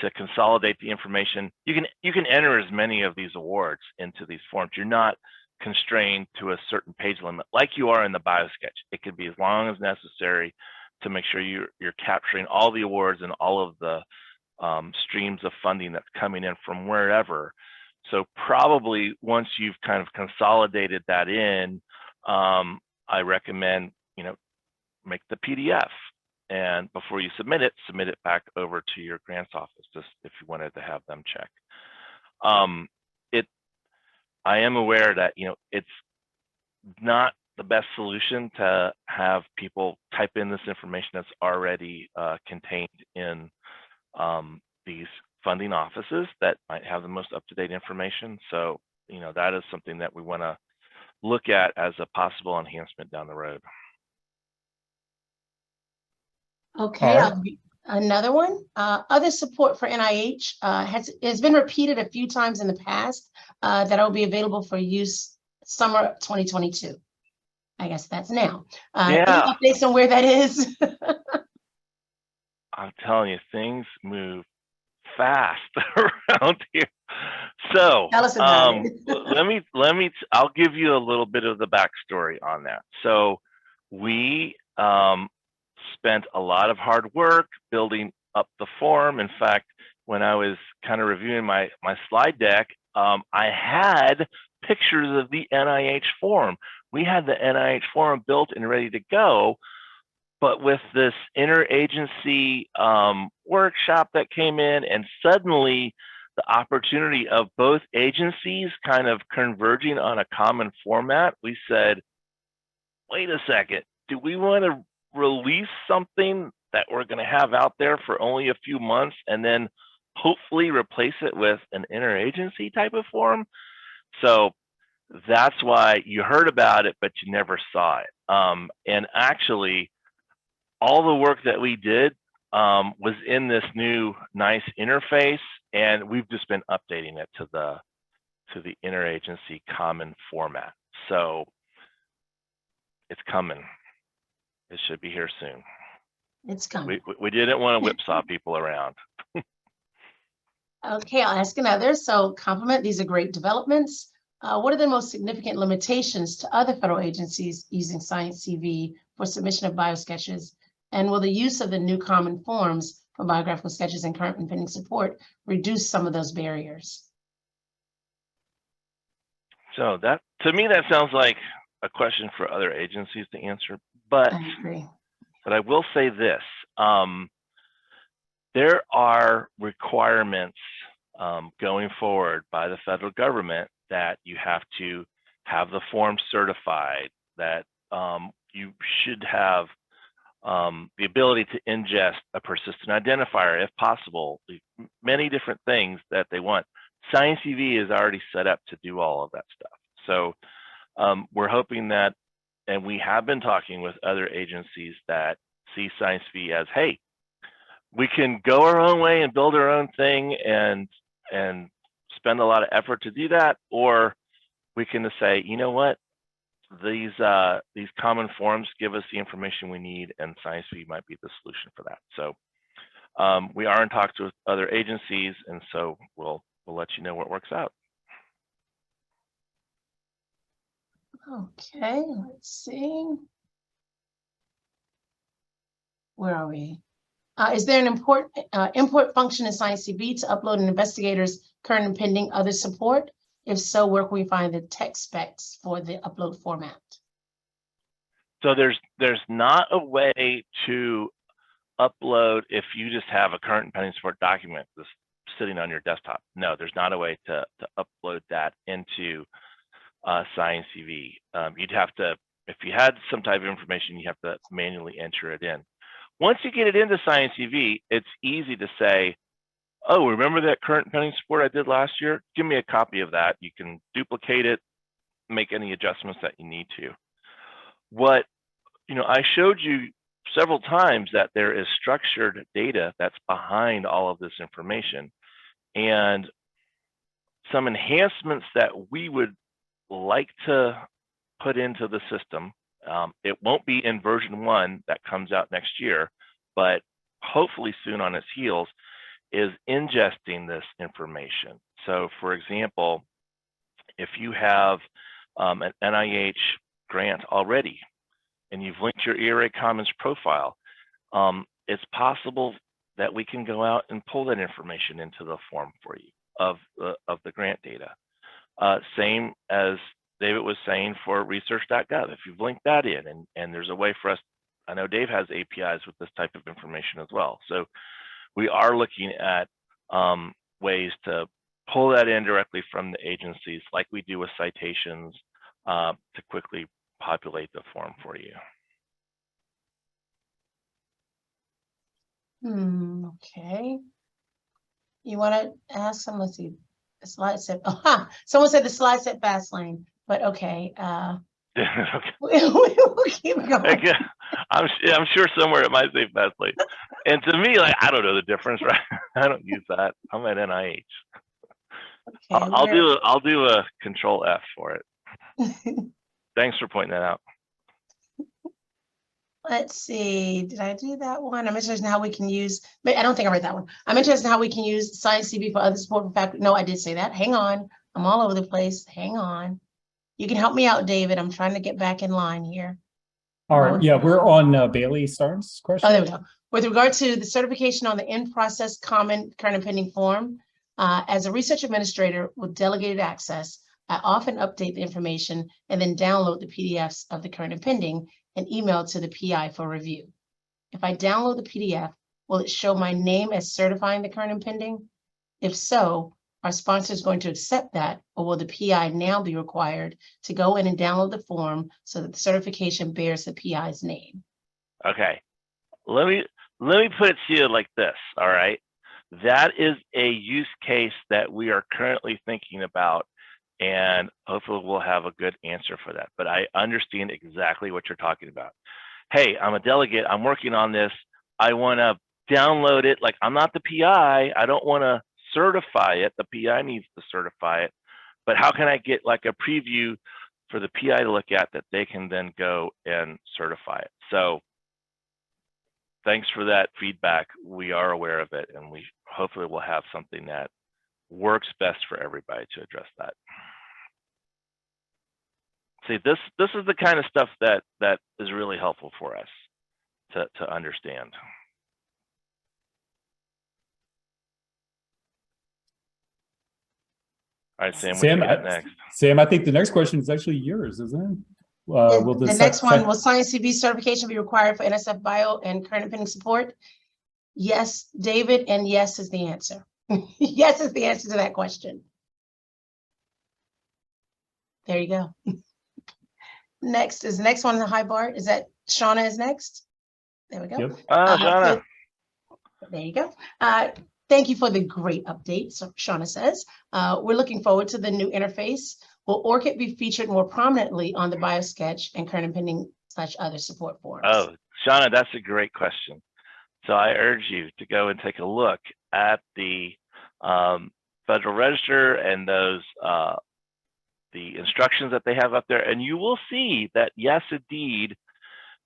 to consolidate the information. You can enter as many of these awards into these forms. You're not constrained to a certain page limit like you are in the BioSketch. It could be as long as necessary to make sure you're capturing all the awards and all of the streams of funding that's coming in from wherever. So probably once you've kind of consolidated that in, I recommend make the PDF, and before you submit it back over to your grants office, just if you wanted to have them check. I am aware that it's not the best solution to have people type in this information that's already contained in these funding offices that might have the most up-to-date information. So, that is something that we want to look at as a possible enhancement down the road. Okay, another one. Other support for NIH has been repeated a few times in the past that will be available for use summer 2022. I guess that's now. Any updates on where that is? I'm telling you, things move fast around here. So tell us about it. I'll give you a little bit of the backstory on that. So we spent a lot of hard work building up the form. In fact, when I was kind of reviewing my slide deck, I had pictures of the NIH form. We had the NIH form built and ready to go, but with this interagency workshop that came in, and suddenly the opportunity of both agencies kind of converging on a common format, we said, wait a second, do we want to release something that we're going to have out there for only a few months and then hopefully replace it with an interagency type of form? So that's why you heard about it, but you never saw it. And actually, all the work that we did was in this new nice interface, and we've just been updating it to the interagency common format. So it's coming. It should be here soon. It's coming. We didn't want to whipsaw people around. Okay, I'll ask another. So compliment, these are great developments. What are the most significant limitations to other federal agencies using ScienceCV for submission of biosketches? And will the use of the new common forms for biographical sketches and current and pending support reduce some of those barriers? So that, to me, that sounds like a question for other agencies to answer. But I agree. But I will say this, there are requirements going forward by the federal government that you have to have the form certified, that you should have the ability to ingest a persistent identifier if possible, many different things that they want. ScienCV is already set up to do all of that stuff. So we're hoping that, and we have been talking with other agencies that see ScienCV as, hey, we can go our own way and build our own thing and spend a lot of effort to do that, or we can just say, you know what, these common forms give us the information we need, and ScienCV might be the solution for that. So we are in talks with other agencies, and so we'll let you know what works out. Okay, let's see. Where are we? Is there an import function in ScienCV to upload an investigator's current and pending other support? If so, where can we find the text specs for the upload format? So there's not a way to upload if you just have a current and pending support document that's sitting on your desktop. No, there's not a way to upload that into ScienCV. You'd have to, if you had some type of information, you have to manually enter it in. Once you get it into ScienCV, it's easy to say, oh, remember that current and pending support I did last year? Give me a copy of that. You can duplicate it, make any adjustments that you need to. What, I showed you several times that there is structured data that's behind all of this information, and some enhancements that we would like to put into the system. It won't be in version 1 that comes out next year, but hopefully soon on its heels, is ingesting this information. So for example, if you have an NIH grant already and you've linked your ERA Commons profile, it's possible that we can go out and pull that information into the form for you of the grant data. Same as David was saying for research.gov, if you've linked that in, and there's a way for us, I know Dave has APIs with this type of information as well. So we are looking at ways to pull that in directly from the agencies like we do with Citations to quickly populate the form for you. Okay. You want to ask someone, let's see, the slide said, someone said the slide said fast lane, but okay. Okay. We'll keep going. I'm sure somewhere it might say fast lane. And to me, like, I don't know the difference, right? I don't use that. I'm at NIH. Okay, I'll do a control F for it. Thanks for pointing that out. Let's see, did I do that one? I'm interested in how we can use, but I don't think I read that one. I'm interested in how we can use ScienCV for other support for faculty. No, I did say that. Hang on. I'm all over the place. Hang on. You can help me out, David. I'm trying to get back in line here. All right. Yeah, we're on Bailey Starnes' question. Oh, there we go. With regard to the certification on the in-process common current and pending form, as a research administrator with delegated access, I often update the information and then download the PDFs of the current and pending and email to the PI for review. If I download the PDF, will it show my name as certifying the current and pending? If so, are sponsors going to accept that, or will the PI now be required to go in and download the form so that the certification bears the PI's name? Okay, let me put it to you like this. All right, that is a use case that we are currently thinking about, and hopefully we'll have a good answer for that. But I understand exactly what you're talking about. Hey, I'm a delegate. I'm working on this. I want to download it. Like, I'm not the PI. I don't want to certify it. The PI needs to certify it. But how can I get like a preview for the PI to look at that they can then go and certify it? So thanks for that feedback. We are aware of it, and we hopefully will have something that works best for everybody to address that. See, this is the kind of stuff that is really helpful for us to understand. All right, Sam, what do you got next? Sam, I think the next question is actually yours, isn't it? The next one, will ScienCV certification be required for NSF Bio and current and pending support? Yes, David, and yes is the answer. Yes is the answer to that question. There you go. Next is the next one in the high bar. Is that Shauna is next? There we go. Yep. Shauna. There you go. Thank you for the great update, so Shauna says. We're looking forward to the new interface. Will ORCID be featured more prominently on the BioSketch and current and pending / other support forums? Oh, Shauna, that's a great question. So I urge you to go and take a look at the Federal Register and those the instructions that they have up there, and you will see that yes, indeed,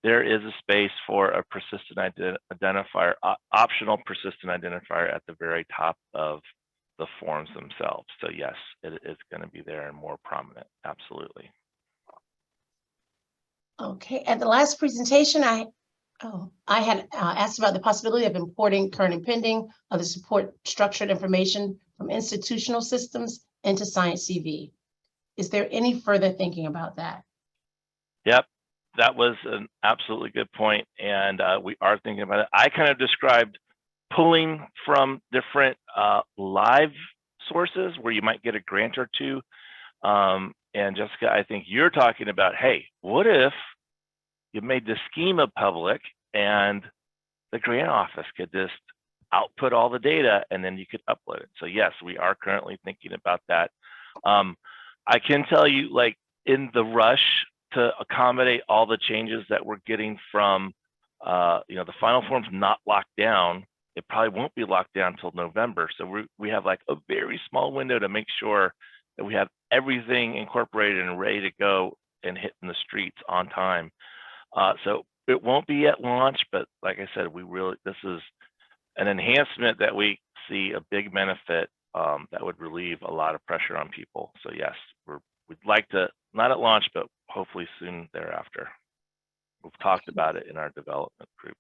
there is a space for a persistent identifier, optional persistent identifier at the very top of the forms themselves. So yes, it is going to be there and more prominent. Absolutely. Okay, at the last presentation, I had asked about the possibility of importing current and pending of the support structured information from institutional systems into ScienCV. Is there any further thinking about that? Yep, that was an absolutely good point, and we are thinking about it. I kind of described pulling from different live sources where you might get a grant or two. And Jessica, I think you're talking about, hey, what if you made the schema public and the grant office could just output all the data and then you could upload it? So yes, we are currently thinking about that. I can tell you, like, in the rush to accommodate all the changes that we're getting from, the final form's not locked down. It probably won't be locked down until November. So we have like a very small window to make sure that we have everything incorporated and ready to go and hit in the streets on time. So it won't be at launch, but like I said, this is an enhancement that we see a big benefit that would relieve a lot of pressure on people. So yes, we'd like to, not at launch, but hopefully soon thereafter. We've talked about it in our development group.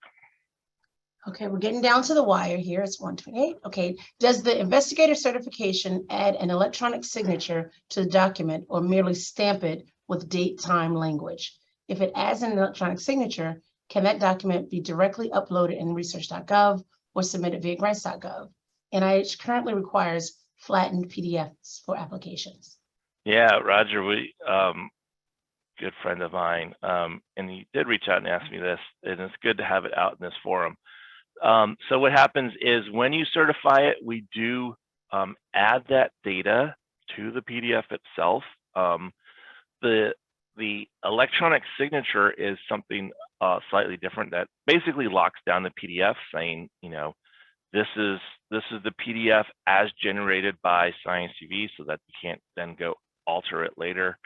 Okay, we're getting down to the wire here. It's 1:28. Okay, does the investigator certification add an electronic signature to the document or merely stamp it with date, time, language? If it adds an electronic signature, can that document be directly uploaded in research.gov or submitted via grants.gov? NIH currently requires flattened PDFs for applications. Yeah, Roger, good friend of mine, and he did reach out and ask me this, and it's good to have it out in this forum. So what happens is when you certify it, we do add that data to the PDF itself. The electronic signature is something slightly different that basically locks down the PDF, saying, this is the PDF as generated by ScienCV, so that you can't then go alter it later.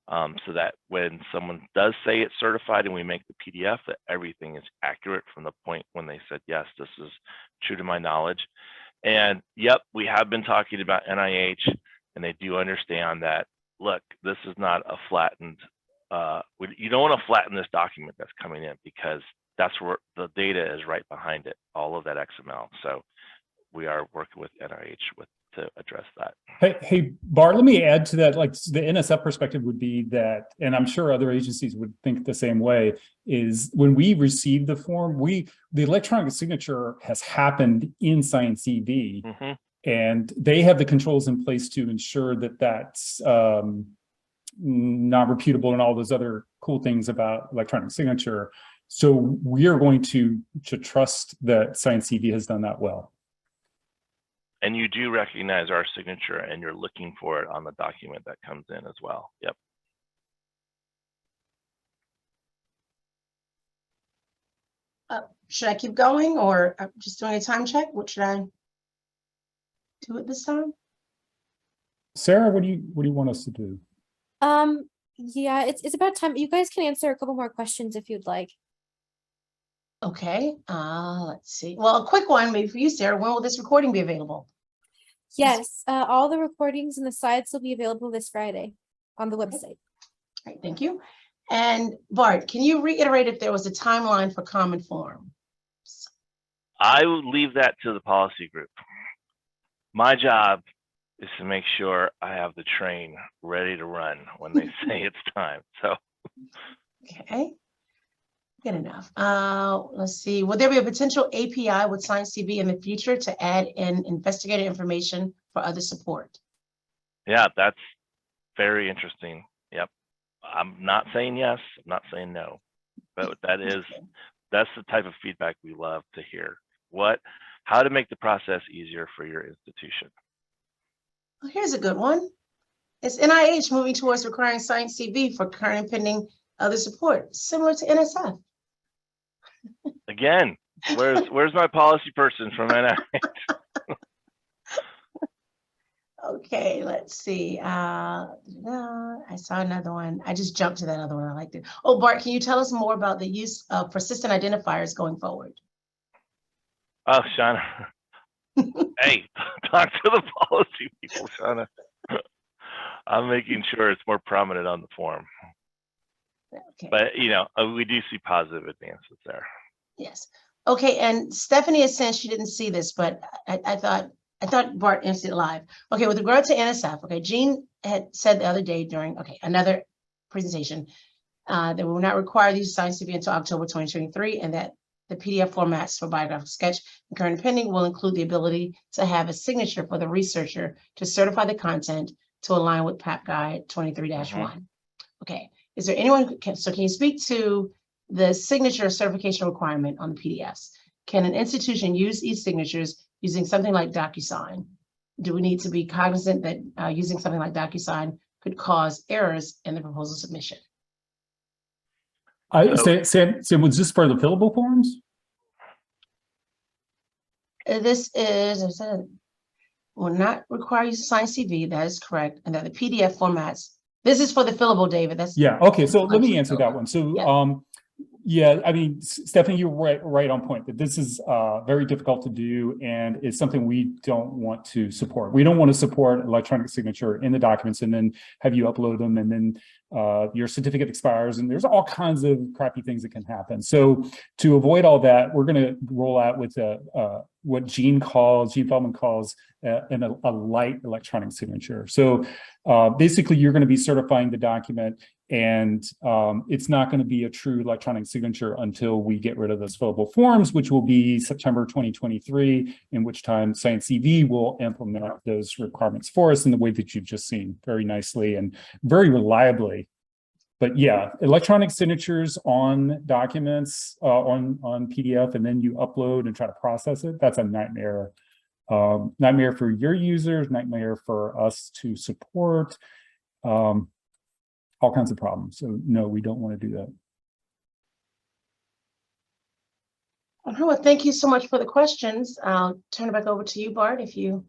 So that when someone does say it's certified and we make the PDF, that everything is accurate from the point when they said, yes, this is true to my knowledge. And yep, we have been talking about NIH, and they do understand that, look, this is not a flattened, you don't want to flatten this document that's coming in, because that's where the data is right behind it, all of that XML. So we are working with NIH to address that. Hey, Bart, let me add to that. Like, the NSF perspective would be that, and I'm sure other agencies would think the same way, is when we receive the form, the electronic signature has happened in ScienCV, and they have the controls in place to ensure that that's non-reputable and all those other cool things about electronic signature. So we are going to trust that ScienCV has done that well. And you do recognize our signature, and you're looking for it on the document that comes in as well. Yep. Should I keep going, or just doing a time check? What should I do at this time? Sarah, what do you want us to do? Yeah, it's about time. You guys can answer a couple more questions if you'd like. Okay, let's see. Well, a quick one maybe for you, Sarah. When will this recording be available? Yes, all the recordings and the slides will be available this Friday on the website. All right, thank you. And Bart, can you reiterate if there was a timeline for common form? I would leave that to the policy group. My job is to make sure I have the train ready to run when they say it's time. So, okay. Good enough. Let's see. Will there be a potential API with ScienCV in the future to add in investigative information for other support? Yeah, that's very interesting. Yep. I'm not saying yes, I'm not saying no, but that is that's the type of feedback we love to hear. How to make the process easier for your institution. Well, here's a good one. Is NIH moving towards requiring ScienCV for current and pending other support, similar to NSF? Again, where's my policy person from NIH? Okay, let's see. I saw another one. I just jumped to that other one. I liked it. Oh, Bart, can you tell us more about the use of persistent identifiers going forward? Oh, Shauna. Hey, talk to the policy people, Shauna. I'm making sure it's more prominent on the form. Okay. But, we do see positive advances there. Yes. Okay, and Stephanie has said she didn't see this, but I thought Bart answered it live. Okay, with regard to NSF, okay, Jean had said the other day during, another presentation, that we will not require these signs to be until October 2023, and that the PDF formats for biographical sketch and current and pending will include the ability to have a signature for the researcher to certify the content to align with PAP Guide 23-1. Okay, is there anyone who can you speak to the signature certification requirement on the PDFs? Can an institution use e-signatures using something like Docusign? Do we need to be cognizant that using something like Docusign could cause errors in the proposal submission? Sam, was this for the fillable forms? This is, will not require you to sign CV, that is correct, and that the PDF formats, this is for the fillable, David, that's. Yeah, okay, so let me answer that one. So, Yeah. Yeah, I mean, Stephanie, you're right on point that this is very difficult to do and it's something we don't want to support. We don't want to support electronic signature in the documents and then have you upload them and then your certificate expires and there's all kinds of crappy things that can happen. So to avoid all that, we're going to roll out with what Gene Feldman calls a light electronic signature. So basically, you're going to be certifying the document and it's not going to be a true electronic signature until we get rid of those fillable forms, which will be September 2023, in which time ScienCV will implement those requirements for us in the way that you've just seen very nicely and very reliably. But yeah, electronic signatures on documents, on PDF, and then you upload and try to process it, that's a nightmare. Nightmare for your users, nightmare for us to support. All kinds of problems. So no, we don't want to do that. Well, thank you so much for the questions. I'll turn it back over to you, Bart, if you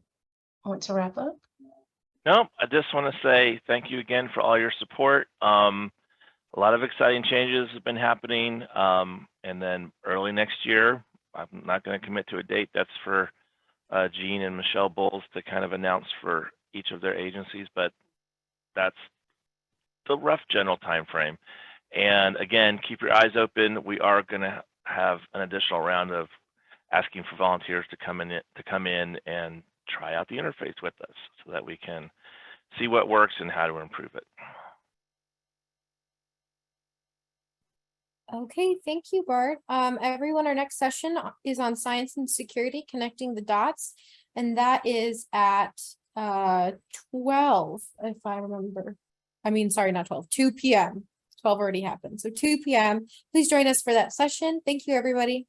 want to wrap up. No, I just want to say thank you again for all your support. A lot of exciting changes have been happening. And then early next year, I'm not going to commit to a date. That's for Gene and Michelle Bowles to kind of announce for each of their agencies, but that's the rough general time frame. And again, keep your eyes open. We are going to have an additional round of asking for volunteers to come in and try out the interface with us so that we can see what works and how to improve it. Okay, thank you, Bart. Everyone, our next session is on science and security, connecting the dots, and that is at 12, if I remember. I mean, sorry, not 12, 2 p.m. 12 already happened. So 2 p.m. Please join us for that session. Thank you, everybody.